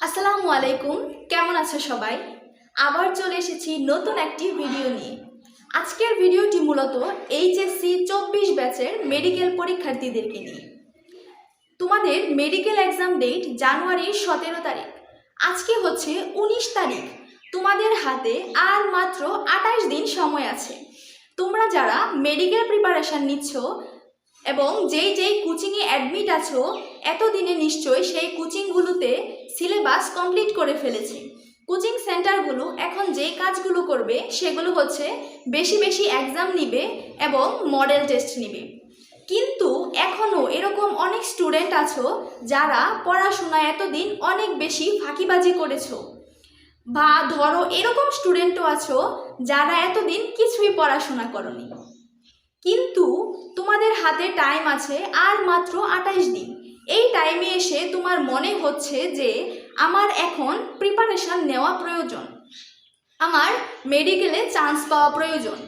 আসসালামু আলাইকুম, কেমন আছো সবাই? আবার চলে এসেছি নতুন একটি ভিডিও নিয়ে। আজকের ভিডিওটি মূলত এইচএসসি 24 ব্যাচের মেডিকেল পরীক্ষার্থীদেরকে নিয়ে। তোমাদের মেডিকেল এক্সাম ডেট জানুয়ারির 17 তারিখ। আজকে হচ্ছে 19 তারিখ। তোমাদের হাতে আর মাত্র 28 দিন সময় আছে। তোমরা যারা মেডিকেল প্রিপারেশন নিচ্ছ এবং যেই কোচিংয়ে অ্যাডমিট আছো, এতদিনে নিশ্চয়ই সেই কোচিংগুলোতে সিলেবাস কমপ্লিট করে ফেলেছে। কোচিং সেন্টারগুলো এখন যেই কাজগুলো করবে সেগুলো হচ্ছে বেশি বেশি এক্সাম নিবে এবং মডেল টেস্ট নিবে। কিন্তু এখনও এরকম অনেক স্টুডেন্ট আছো যারা পড়াশোনা এতদিন অনেক বেশি ফাঁকিবাজি করেছো, বা ধরো এরকম স্টুডেন্টও আছো যারা এতদিন কিছুই পড়াশোনা করনি, কিন্তু তোমাদের হাতে টাইম আছে আর মাত্র 28 দিন। এই টাইমে এসে তোমার মনে হচ্ছে যে আমার এখন প্রিপারেশন নেওয়া প্রয়োজন, আমার মেডিকেলে চান্স পাওয়া প্রয়োজন,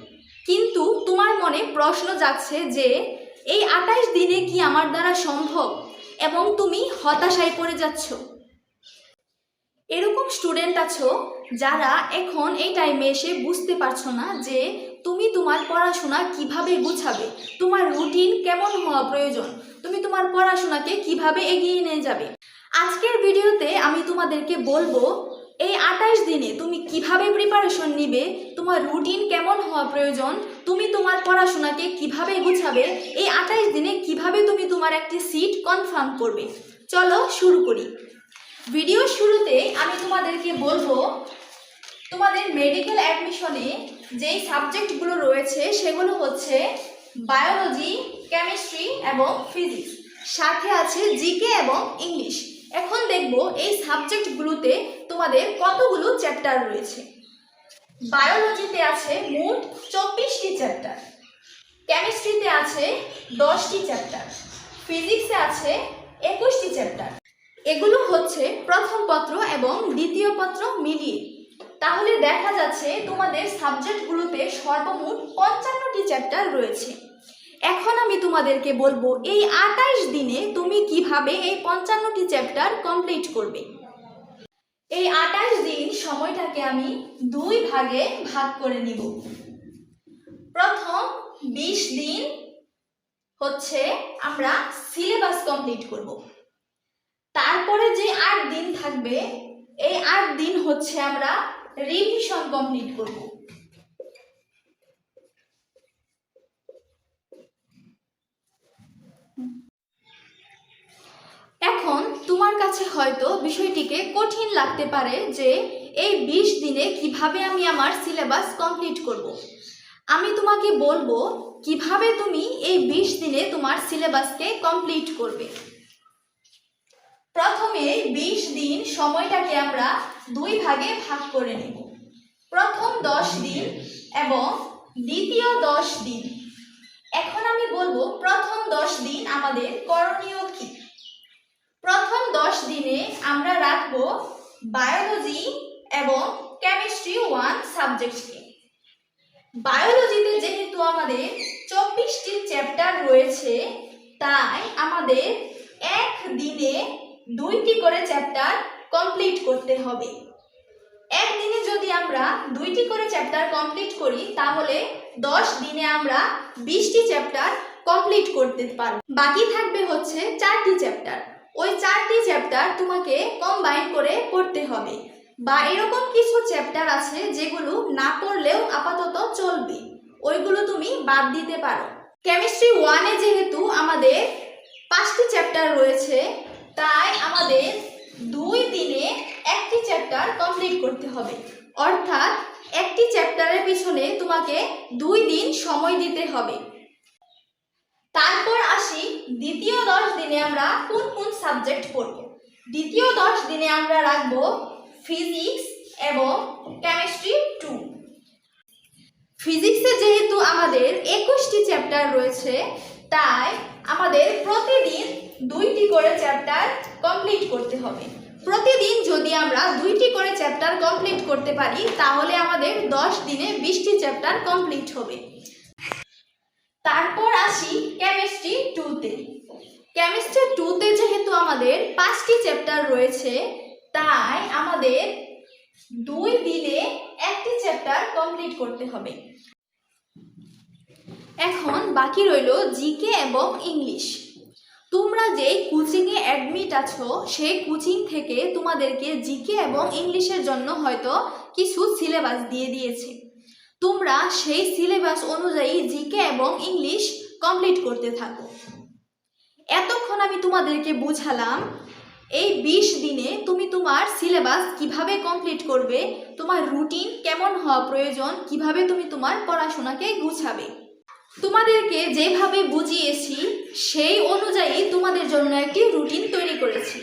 কিন্তু তোমার মনে প্রশ্ন জাগছে যে এই 28 দিনে কি আমার দ্বারা সম্ভব, এবং তুমি হতাশায় পড়ে যাচ্ছ। এরকম স্টুডেন্ট আছো যারা এখন এই টাইমে এসে বুঝতে পারছো না যে তুমি তোমার পড়াশোনা কিভাবে গুছাবে, তোমার রুটিন কেমন হওয়া প্রয়োজন, তুমি তোমার পড়াশোনাকে কিভাবে এগিয়ে নিয়ে যাবে। আজকের ভিডিওতে আমি তোমাদেরকে বলবো এই 28 দিনে তুমি কিভাবে প্রিপারেশন নিবে, তোমার রুটিন কেমন হওয়া প্রয়োজন, তুমি তোমার পড়াশোনাকে কিভাবে গুছাবে, এই 28 দিনে কিভাবে তুমি তোমার একটি সিট কনফার্ম করবে। চলো শুরু করি। ভিডিও শুরুতে আমি তোমাদেরকে বলবো তোমাদের মেডিকেল অ্যাডমিশনে যেই সাবজেক্টগুলো রয়েছে সেগুলো হচ্ছে বায়োলজি, কেমিস্ট্রি এবং ফিজিক্স, সাথে আছে জিকে এবং ইংলিশ। এখন দেখব এই সাবজেক্টগুলোতে তোমাদের কতগুলো চ্যাপ্টার রয়েছে। বায়োলজিতে আছে মোট 24টি চ্যাপ্টার, কেমিস্ট্রিতে আছে 10টি চ্যাপ্টার, ফিজিক্সে আছে 21টি চ্যাপ্টার। এগুলো হচ্ছে প্রথম পত্র এবং দ্বিতীয় পত্র মিলিয়ে। তাহলে দেখা যাচ্ছে তোমাদের সাবজেক্টগুলোতে সর্বমোট 55টি চ্যাপ্টার রয়েছে। এখন আমি তোমাদেরকে বলবো এই 28 দিনে তুমি কিভাবে এই 55টি চ্যাপ্টার কমপ্লিট করবে। এই 28 দিন সময়টাকে আমি দুই ভাগে ভাগ করে নিব। প্রথম 20 দিন হচ্ছে আমরা সিলেবাস কমপ্লিট করব, তারপরে যে 8 দিন থাকবে এই 8 দিন হচ্ছে আমরা রিভিশন কমপ্লিট করব। এখন তোমার কাছে হয়তো বিষয়টিকে কঠিন লাগতে পারে যে এই 20 দিনে কিভাবে আমি আমার সিলেবাস কমপ্লিট করব। আমি তোমাকে বলবো কিভাবে তুমি এই 20 দিনে তোমার সিলেবাসকে কমপ্লিট করবে। প্রথমে 20 দিন সময়টাকে আমরা দুই ভাগে ভাগ করে নেব। প্রথম 10 দিন এবং দ্বিতীয় 10 দিন। এখন আমি বলবো প্রথম 10 দিন আমাদের করণীয় কি। প্রথম 10 দিনে আমরা রাখবো বায়োলজি এবং কেমিস্ট্রি 1 সাবজেক্টকে। বায়োলজিতে যেহেতু আমাদের 24টি চ্যাপ্টার রয়েছে, তাই আমাদের এক দিনে 2টি করে চ্যাপ্টার কমপ্লিট করতে হবে। একদিনে যদি আমরা 2টি করে চ্যাপ্টার কমপ্লিট করি তাহলে 10 দিনে আমরা 20টি চ্যাপ্টার কমপ্লিট করতে পারব। বাকি থাকবে হচ্ছে 4টি চ্যাপ্টার। ওই 4টি চ্যাপ্টার তোমাকে কম্বাইন করে পড়তে হবে, বা এরকম কিছু চ্যাপ্টার আছে যেগুলো না পড়লেও আপাতত চলবে, ওইগুলো তুমি বাদ দিতে পারো। কেমিস্ট্রি 1-এ যেহেতু আমাদের 5টি চ্যাপ্টার রয়েছে, তাই আমাদের 2 দিনে একটি চ্যাপ্টার কমপ্লিট করতে হবে, অর্থাৎ একটি চ্যাপ্টারের পিছনে তোমাকে 2 দিন সময় দিতে হবে। তারপর আসি দ্বিতীয় 10 দিনে আমরা কোন কোন সাবজেক্ট পড়ব। দ্বিতীয় 10 দিনে আমরা রাখবো ফিজিক্স এবং কেমিস্ট্রি 2। ফিজিক্সে যেহেতু আমাদের 21টি চ্যাপ্টার রয়েছে, তাই আমাদের প্রতিদিন 2টি করে চ্যাপ্টার কমপ্লিট করতে হবে। প্রতিদিন যদি আমরা 2টি করে চ্যাপ্টার কমপ্লিট করতে পারি তাহলে আমাদের 10 দিনে 20টি চ্যাপ্টার কমপ্লিট হবে। তারপর আসি কেমিস্ট্রি 2-তে। কেমিস্ট্রি 2-তে যেহেতু আমাদের 5টি চ্যাপ্টার রয়েছে, তাই আমাদের 2 দিনে একটি চ্যাপ্টার কমপ্লিট করতে হবে। এখন বাকি রইল জিকে এবং ইংলিশ। তোমরা যে কোচিংয়ে অ্যাডমিট আছো সেই কোচিং থেকে তোমাদেরকে জিকে এবং ইংলিশের জন্য হয়তো কিছু সিলেবাস দিয়ে দিয়েছে। তোমরা সেই সিলেবাস অনুযায়ী জিকে এবং ইংলিশ কমপ্লিট করতে থাকো। এতক্ষণ আমি তোমাদেরকে বুঝালাম এই 20 দিনে তুমি তোমার সিলেবাস কিভাবে কমপ্লিট করবে, তোমার রুটিন কেমন হওয়া প্রয়োজন, কিভাবে তুমি তোমার পড়াশোনাকে গুছাবে। তোমাদেরকে যেভাবে বুঝিয়েছি সেই অনুযায়ী তোমাদের জন্য একটি রুটিন তৈরি করেছি।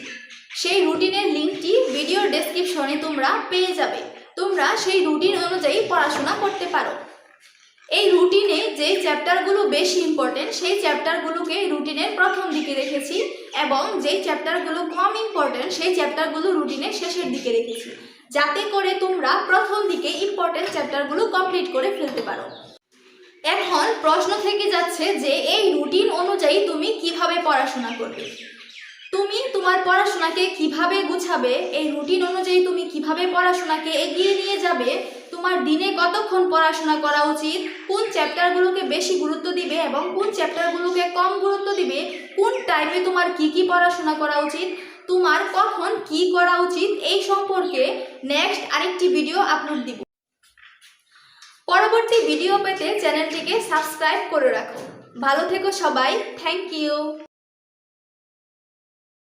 সেই রুটিনের লিঙ্কটি ভিডিওর ডেসক্রিপশনে তোমরা পেয়ে যাবে। তোমরা সেই রুটিন অনুযায়ী পড়াশোনা করতে পারো। এই রুটিনে যে চ্যাপ্টারগুলো বেশি ইম্পর্টেন্ট সেই চ্যাপ্টারগুলোকে রুটিনের প্রথম দিকে রেখেছি এবং যেই চ্যাপ্টারগুলো কম ইম্পর্টেন্ট সেই চ্যাপ্টারগুলো রুটিনের শেষের দিকে রেখেছি, যাতে করে তোমরা প্রথম দিকে ইম্পর্টেন্ট চ্যাপ্টারগুলো কমপ্লিট করে ফেলতে পারো। এখন প্রশ্ন থেকে যাচ্ছে যে এই রুটিন অনুযায়ী তুমি কিভাবে পড়াশোনা করবে, তুমি তোমার পড়াশোনাকে কিভাবে গুছাবে, এই রুটিন অনুযায়ী তুমি কিভাবে পড়াশোনাকে এগিয়ে নিয়ে যাবে, তোমার দিনে কতক্ষণ পড়াশোনা করা উচিত, কোন চ্যাপ্টারগুলোকে বেশি গুরুত্ব দিবে এবং কোন চ্যাপ্টারগুলোকে কম গুরুত্ব দিবে, কোন টাইমে তোমার কি পড়াশোনা করা উচিত, তোমার কখন কি করা উচিত, এই সম্পর্কে নেক্সট আরেকটি ভিডিও আপলোড দিব। পরবর্তী ভিডিও পেতে চ্যানেলটিকে সাবস্ক্রাইব করে রাখো। ভালো থেকো সবাই, থ্যাংক ইউ।